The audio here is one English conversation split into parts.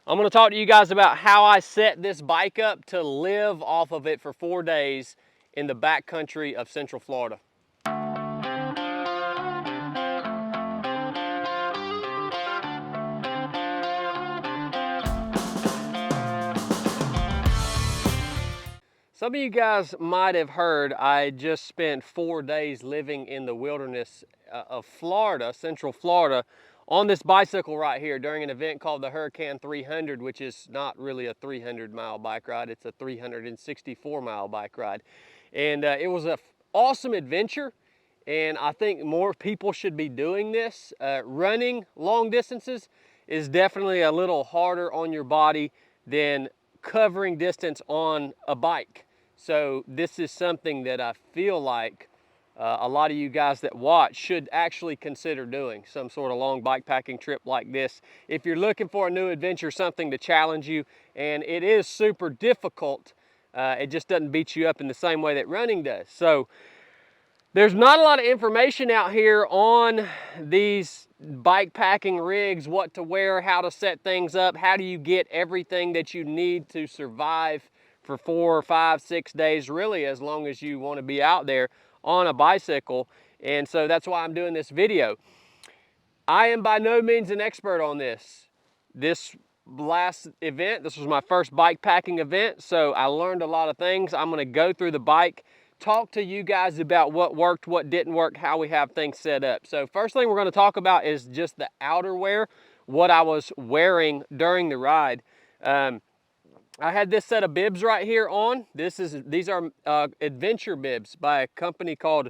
I'm going to talk to you guys about how I set this bike up to live off of it for 4 days in the backcountry of Central Florida. Some of you guys might have heard I just spent 4 days living in the wilderness of Florida, Central Florida, on this bicycle right here during an event called the Huracan 300, which is not really a 300-mile bike ride, it's a 364-mile bike ride. And it was an awesome adventure, and I think more people should be doing this. Running long distances is definitely a little harder on your body than covering distance on a bike. So this is something that I feel like a lot of you guys that watch should actually consider doing, some sort of long bikepacking trip like this. If you're looking for a new adventure, something to challenge you, and it is super difficult, it just doesn't beat you up in the same way that running does. So there's not a lot of information out here on these bikepacking rigs, what to wear, how to set things up, how do you get everything that you need to survive for 4 or 5, 6 days, really as long as you want to be out there on a bicycle. And so that's why I'm doing this video. I am by no means an expert on this. This last event, this was my first bikepacking event, so I learned a lot of things. I'm going to go through the bike, talk to you guys about what worked, what didn't work, how we have things set up. So first thing we're going to talk about is just the outerwear, what I was wearing during the ride. I had this set of bibs right here on. These are adventure bibs by a company called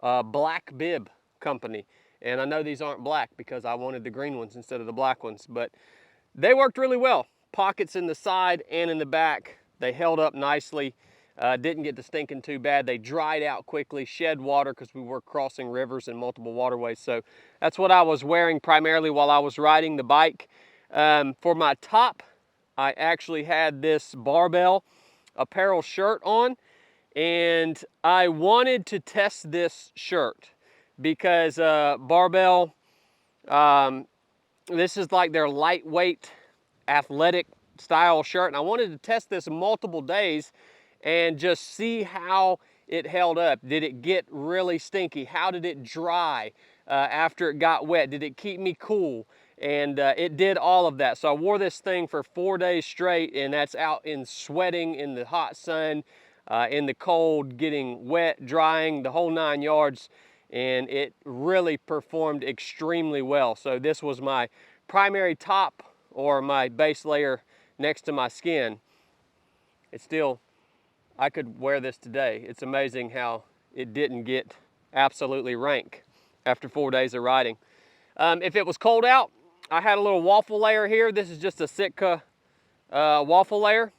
Black Bib Company. And I know these aren't black because I wanted the green ones instead of the black ones, but they worked really well. Pockets in the side and in the back. They held up nicely. Didn't get to stinking too bad. They dried out quickly, shed water because we were crossing rivers and multiple waterways. So that's what I was wearing primarily while I was riding the bike. For my top, I actually had this barbell apparel shirt on, and I wanted to test this shirt because barbell, this is like their lightweight athletic style shirt, and I wanted to test this multiple days and just see how it held up. Did it get really stinky? How did it dry after it got wet? Did it keep me cool? And it did all of that. So I wore this thing for 4 days straight, and that's out in sweating in the hot sun, in the cold, getting wet, drying, the whole 9 yards, and it really performed extremely well. So this was my primary top or my base layer next to my skin. It's still, I could wear this today. It's amazing how it didn't get absolutely rank after 4 days of riding. If it was cold out, I had a little waffle layer here. This is just a Sitka waffle layer.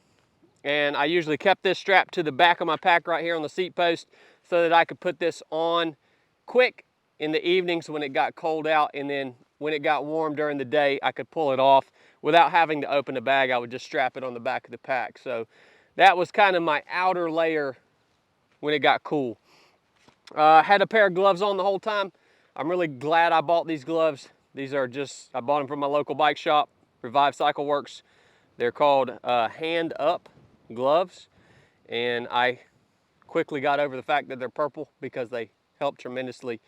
And I usually kept this strapped to the back of my pack right here on the seat post so that I could put this on quick in the evenings when it got cold out, and then when it got warm during the day, I could pull it off without having to open the bag. I would just strap it on the back of the pack. So that was kind of my outer layer when it got cool. Had a pair of gloves on the whole time. I'm really glad I bought these gloves. These are just, I bought them from my local bike shop, Revive Cycle Works. They're called Hand Up gloves, and I quickly got over the fact that they're purple because they help tremendously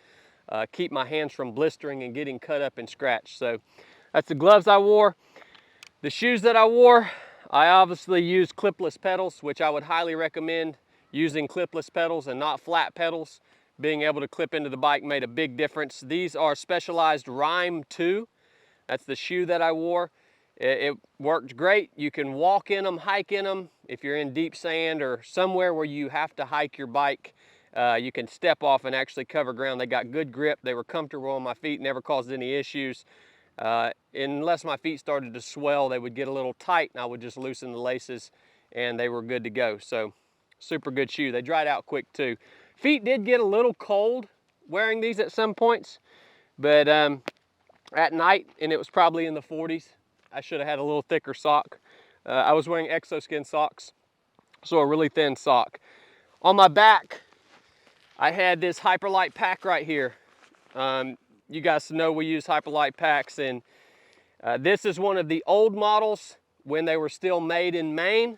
keep my hands from blistering and getting cut up and scratched. So that's the gloves I wore. The shoes that I wore, I obviously used clipless pedals, which I would highly recommend using clipless pedals and not flat pedals. Being able to clip into the bike made a big difference. These are Specialized Rime 2. That's the shoe that I wore. It worked great. You can walk in them, hike in them. If you're in deep sand or somewhere where you have to hike your bike, you can step off and actually cover ground. They got good grip. They were comfortable on my feet, never caused any issues. Unless my feet started to swell, they would get a little tight, and I would just loosen the laces, and they were good to go. So super good shoe. They dried out quick too. Feet did get a little cold wearing these at some points, but at night, and it was probably in the 40s, I should have had a little thicker sock. I was wearing exoskin socks, so a really thin sock. On my back, I had this Hyperlight pack right here. You guys know we use Hyperlight packs, and this is one of the old models. when they were still made in Maine.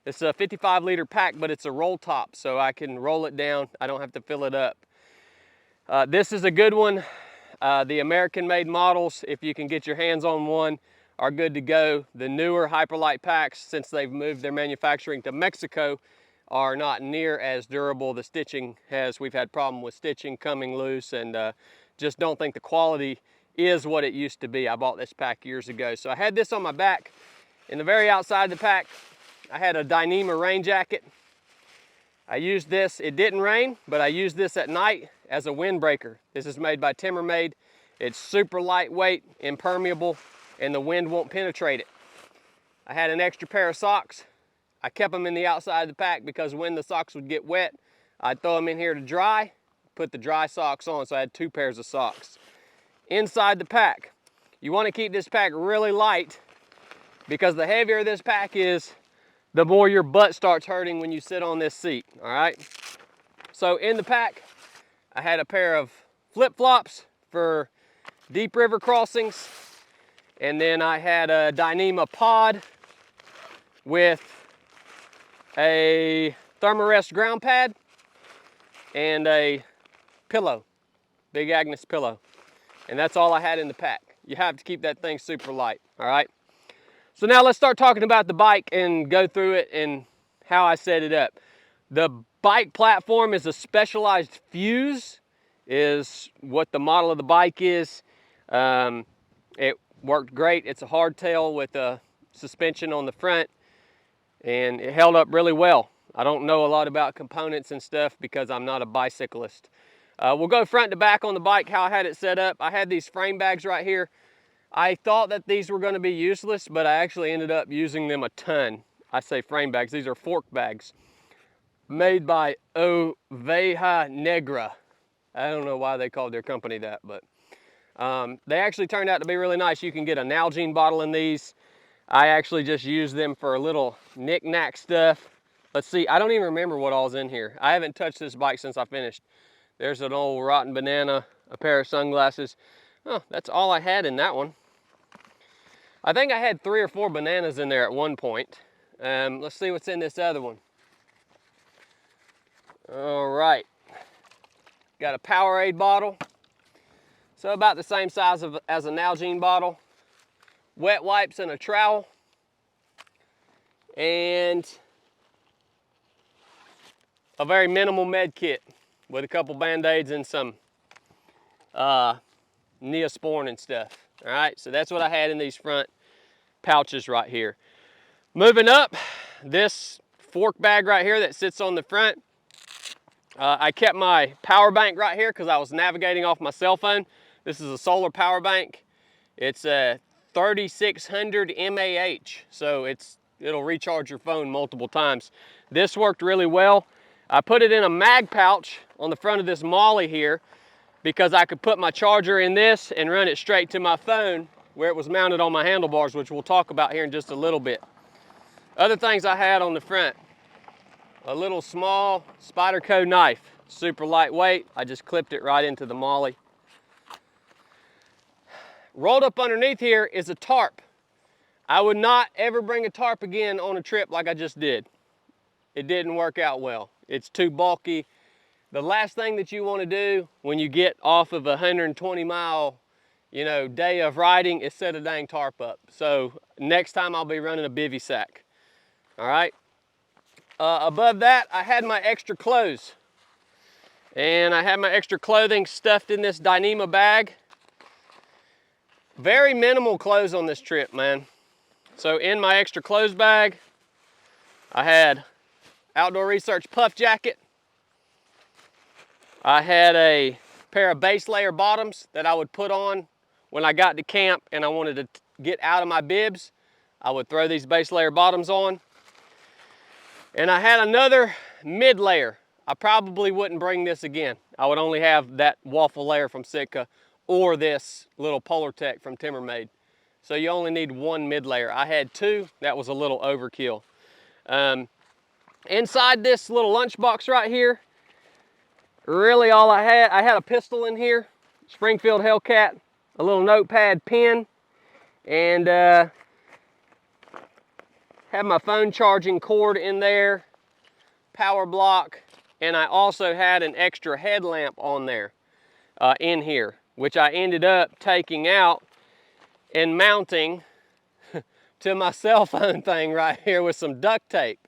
It's a 55-liter pack, but it's a roll top, so I can roll it down. I don't have to fill it up. This is a good one. The American-made models, if you can get your hands on one, are good to go. The newer Hyperlite packs, since they've moved their manufacturing to Mexico, are not near as durable. The stitching we've had problem with stitching coming loose, and just don't think the quality is what it used to be. I bought this pack years ago. So I had this on my back. In the very outside of the pack, I had a Dyneema rain jacket. I used this, it didn't rain, but I used this at night as a windbreaker. This is made by TimberMade. It's super lightweight, impermeable, and the wind won't penetrate it. I had an extra pair of socks. I kept them in the outside of the pack because when the socks would get wet, I'd throw them in here to dry, put the dry socks on, so I had 2 pairs of socks. Inside the pack, you want to keep this pack really light because the heavier this pack is, the more your butt starts hurting when you sit on this seat, all right? So in the pack, I had a pair of flip-flops for deep river crossings, and then I had a Dyneema pod with a Thermarest ground pad and a pillow, Big Agnes pillow. And that's all I had in the pack. You have to keep that thing super light, all right? So now let's start talking about the bike and go through it and how I set it up. The bike platform is a specialized fuse, is what the model of the bike is. It worked great. It's a hardtail with a suspension on the front, and it held up really well. I don't know a lot about components and stuff because I'm not a bicyclist. We'll go front to back on the bike, how I had it set up. I had these frame bags right here. I thought that these were going to be useless, but I actually ended up using them a ton. I say frame bags, these are fork bags made by Oveja Negra. I don't know why they called their company that, but they actually turned out to be really nice. You can get a Nalgene bottle in these. I actually just use them for a little knick-knack stuff. Let's see, I don't even remember what all's in here. I haven't touched this bike since I finished. There's an old rotten banana, a pair of sunglasses. Oh, that's all I had in that one. I think I had 3 or 4 bananas in there at one point. Let's see what's in this other one. All right. Got a Powerade bottle. So about the same size as a Nalgene bottle. Wet wipes and a trowel. And a very minimal med kit with a couple Band-Aids and some Neosporin and stuff. All right, so that's what I had in these front pouches right here. Moving up, this fork bag right here that sits on the front, I kept my power bank right here because I was navigating off my cell phone. This is a solar power bank. It's a 3600 mAh, so it'll recharge your phone multiple times. This worked really well. I put it in a mag pouch on the front of this Molly here because I could put my charger in this and run it straight to my phone where it was mounted on my handlebars, which we'll talk about here in just a little bit. Other things I had on the front, a little small Spyderco knife, super lightweight. I just clipped it right into the Molly. Rolled up underneath here is a tarp. I would not ever bring a tarp again on a trip like I just did. It didn't work out well. It's too bulky. The last thing that you want to do when you get off of a 120-mile, day of riding is set a dang tarp up. So next time I'll be running a bivy sack. All right. Above that, I had my extra clothes. And I had my extra clothing stuffed in this Dyneema bag. Very minimal clothes on this trip, man. So in my extra clothes bag, I had Outdoor Research puff jacket. I had a pair of base layer bottoms that I would put on when I got to camp and I wanted to get out of my bibs. I would throw these base layer bottoms on. And I had another mid layer. I probably wouldn't bring this again. I would only have that waffle layer from Sitka or this little Polar Tech from TimberMade. So you only need 1 mid layer. I had 2, that was a little overkill. Inside this little lunchbox right here, really all I had a pistol in here, Springfield Hellcat, a little notepad pen, and Have my phone charging cord in there, power block, and I also had an extra headlamp on there in here, which I ended up taking out and mounting to my cell phone thing right here with some duct tape.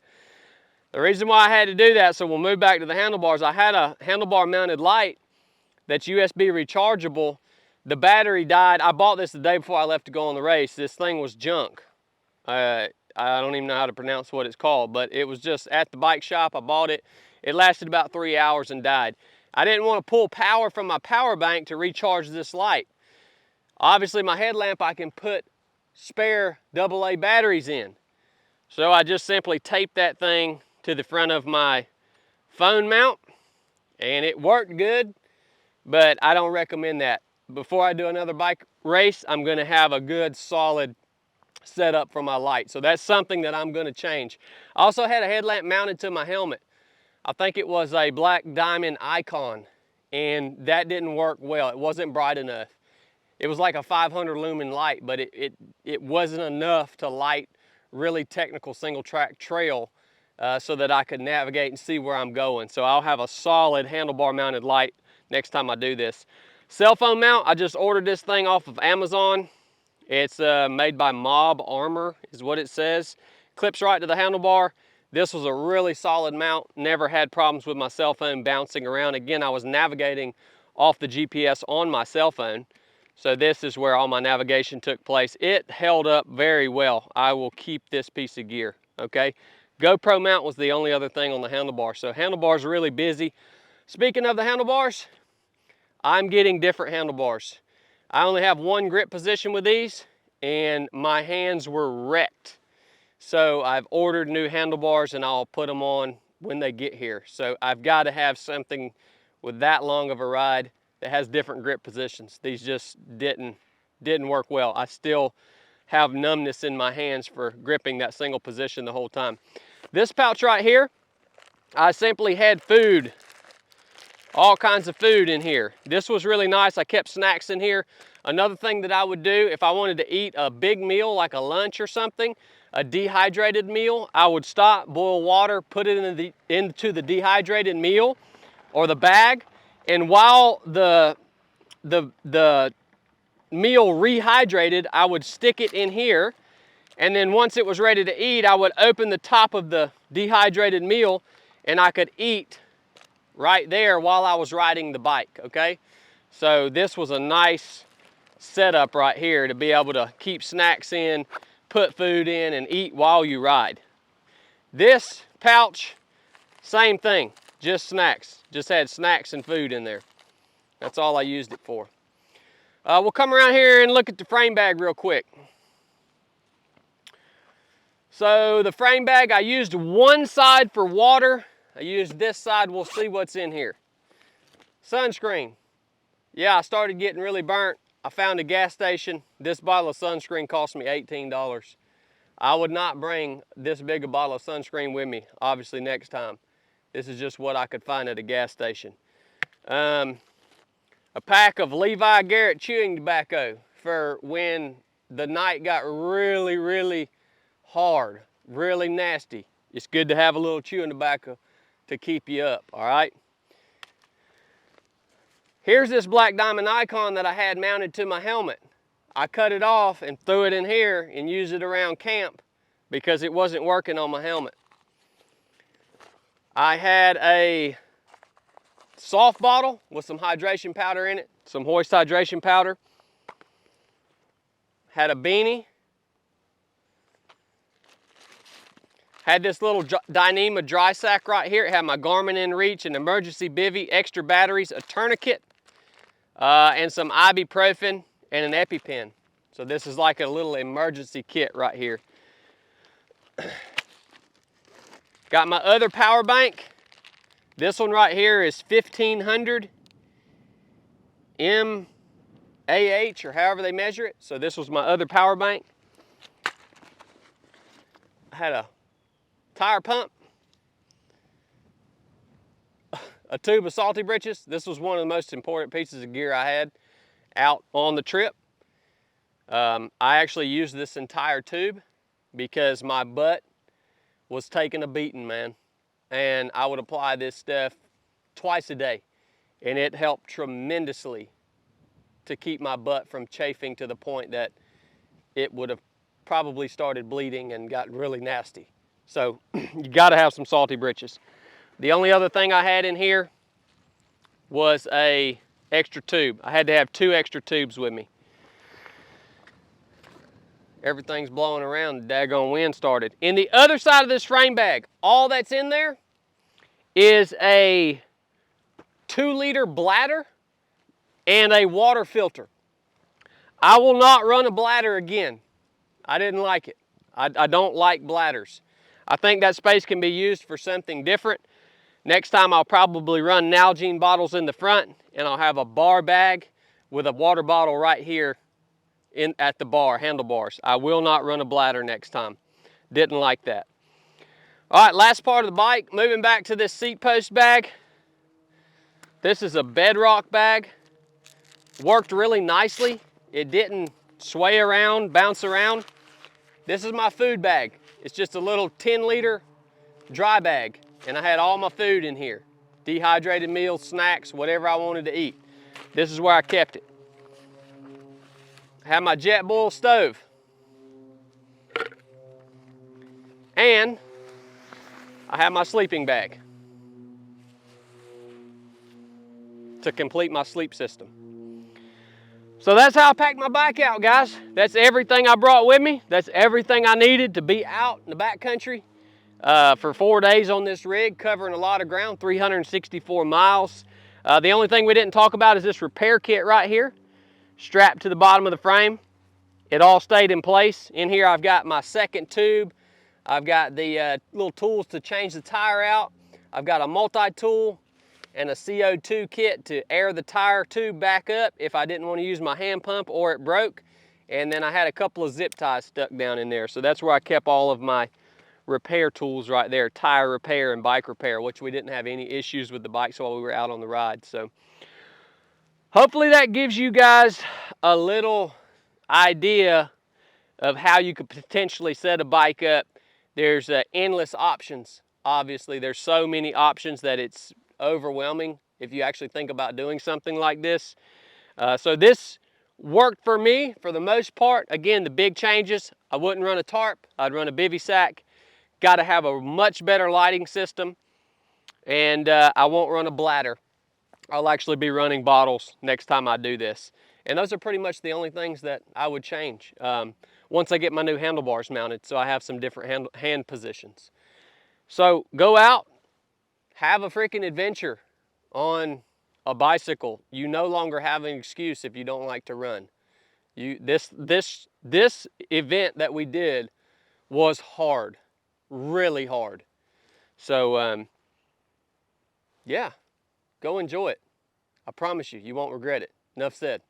The reason why I had to do that, so we'll move back to the handlebars, I had a handlebar mounted light that's USB rechargeable. The battery died. I bought this the day before I left to go on the race. This thing was junk. I don't even know how to pronounce what it's called, but it was just at the bike shop. I bought it. It lasted about 3 hours and died. I didn't want to pull power from my power bank to recharge this light. Obviously my headlamp I can put spare AA batteries in. So I just simply taped that thing to the front of my phone mount and it worked good, but I don't recommend that. Before I do another bike race, I'm gonna have a good solid setup for my light. So that's something that I'm gonna change. I also had a headlamp mounted to my helmet. I think it was a black diamond icon, and that didn't work well. It wasn't bright enough. It was like a 500 lumen light, but it wasn't enough to light really technical single track trail so that I could navigate and see where I'm going. So I'll have a solid handlebar mounted light next time I do this. Cell phone mount, I just ordered this thing off of Amazon. It's made by Mob Armor is what it says. Clips right to the handlebar. This was a really solid mount. Never had problems with my cell phone bouncing around. Again, I was navigating off the GPS on my cell phone. So this is where all my navigation took place. It held up very well. I will keep this piece of gear, okay? GoPro mount was the only other thing on the handlebar. So handlebars are really busy. Speaking of the handlebars, I'm getting different handlebars. I only have one grip position with these and my hands were wrecked. So I've ordered new handlebars and I'll put them on when they get here. So I've got to have something with that long of a ride that has different grip positions. These just didn't work well. I still have numbness in my hands for gripping that single position the whole time. This pouch right here, I simply had food, all kinds of food in here. This was really nice. I kept snacks in here. Another thing that I would do if I wanted to eat a big meal like a lunch or something, a dehydrated meal, I would stop, boil water, put it into the dehydrated meal or the bag, and while the meal rehydrated, I would stick it in here, and then once it was ready to eat, I would open the top of the dehydrated meal and I could eat right there while I was riding the bike, okay? So this was a nice setup right here to be able to keep snacks in, put food in, and eat while you ride. This pouch, same thing, just snacks. Just had snacks and food in there. That's all I used it for. We'll come around here and look at the frame bag real quick. So the frame bag, I used one side for water. I used this side. We'll see what's in here. Sunscreen. Yeah, I started getting really burnt. I found a gas station. This bottle of sunscreen cost me $18. I would not bring this big a bottle of sunscreen with me, obviously, next time. This is just what I could find at a gas station. A pack of Levi Garrett chewing tobacco for when the night got really, really hard, really nasty. It's good to have a little chewing tobacco to keep you up, all right? Here's this black diamond icon that I had mounted to my helmet. I cut it off and threw it in here and used it around camp because it wasn't working on my helmet. I had a soft bottle with some hydration powder in it, some Hoist hydration powder. Had a beanie. Had this little Dyneema dry sack right here. It had my Garmin inReach, an emergency bivy, extra batteries, a tourniquet, and some ibuprofen and an EpiPen. So this is like a little emergency kit right here. Got my other power bank. This one right here is 1500 mAh or however they measure it. So this was my other power bank. I had a tire pump, a tube of salty britches. This was one of the most important pieces of gear I had out on the trip. I actually used this entire tube because my butt was taking a beating, man. And I would apply this stuff twice a day, and it helped tremendously to keep my butt from chafing to the point that it would have probably started bleeding and got really nasty. So you gotta have some salty britches. The only other thing I had in here was a extra tube. I had to have 2 extra tubes with me. Everything's blowing around, the daggone wind started. In the other side of this frame bag, all that's in there is a 2-liter bladder and a water filter. I will not run a bladder again. I didn't like it. I don't like bladders. I think that space can be used for something different. Next time I'll probably run Nalgene bottles in the front, and I'll have a bar bag with a water bottle right here at the bar, handlebars. I will not run a bladder next time. Didn't like that. All right, last part of the bike, moving back to this seat post bag. This is a bedrock bag. Worked really nicely. It didn't sway around, bounce around. This is my food bag. It's just a little 10-liter dry bag, and I had all my food in here. Dehydrated meals, snacks, whatever I wanted to eat. This is where I kept it. I have my JetBoil stove. And I have my sleeping bag to complete my sleep system. So that's how I packed my bike out, guys. That's everything I brought with me. That's everything I needed to be out in the backcountry for 4 days on this rig, covering a lot of ground, 364 miles. The only thing we didn't talk about is this repair kit right here, strapped to the bottom of the frame. It all stayed in place. In here I've got my second tube. I've got the little tools to change the tire out. I've got a multi-tool and a CO2 kit to air the tire tube back up if I didn't want to use my hand pump or it broke. And then I had a couple of zip ties stuck down in there. So that's where I kept all of my repair tools right there, tire repair and bike repair, which we didn't have any issues with the bikes while we were out on the ride. So hopefully that gives you guys a little idea of how you could potentially set a bike up. There's endless options. Obviously, there's so many options that it's overwhelming if you actually think about doing something like this. So this worked for me for the most part. Again, the big changes, I wouldn't run a tarp, I'd run a bivy sack. Got to have a much better lighting system, and I won't run a bladder. I'll actually be running bottles next time I do this. And those are pretty much the only things that I would change once I get my new handlebars mounted, so I have some different hand positions. So go out, have a freaking adventure on a bicycle. You no longer have an excuse if you don't like to run. This event that we did was hard, really hard. So yeah, go enjoy it. I promise you, you won't regret it. Enough said.